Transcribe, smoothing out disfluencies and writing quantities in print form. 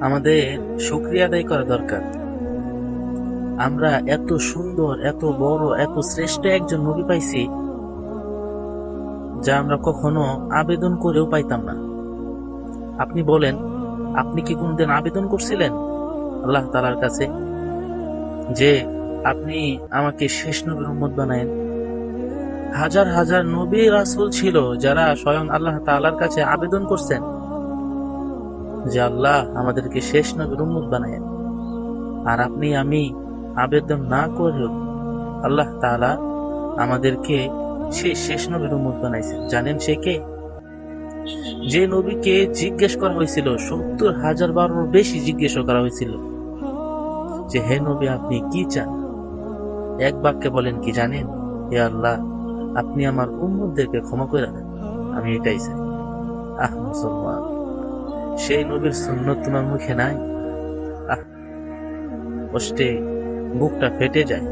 আমাদের শুকরিয়া আদায় করা দরকার। আমরা এত সুন্দর, এত বড়, এত শ্রেষ্ঠ একজন নবী পাইছি, যা আমরা কখনো আবেদন করেও পাইতাম না। আপনি বলেন, আপনি কি কোনদিন আবেদন করছিলেন আল্লাহ তাআলার কাছে যে আপনি আমাকে শেষ নবীর উম্মত বানায়েন? হাজার হাজার নবী রাসূল ছিল যারা স্বয়ং আল্লাহ তাআলার কাছে আবেদন করছেন যে আল্লাহ আমাদেরকে শেষ নবীর উম্মত বানায়েন। আর আপনি আমি আবেদন না করেও আল্লাহ তাআলা আমাদেরকে সে শেষ নবীর উম্মত বানাইছেন। জানেন সে কে? যে নবীকে জিজ্ঞেস করা হয়েছিল, 70,000 বারের বেশি জিজ্ঞেস করা হয়েছিল যে হে নবী আপনি কি চান? এক বাক্যে বলেন কি জানেন? হে আল্লাহ, আপনি আমার উম্মতদেরকে ক্ষমা করে দেন, আমি এটাই চাই। মুসলমান, সেই নবীর সুন্নত তোমার মুখে নাই? কষ্টে বুকটা ফেটে যায়।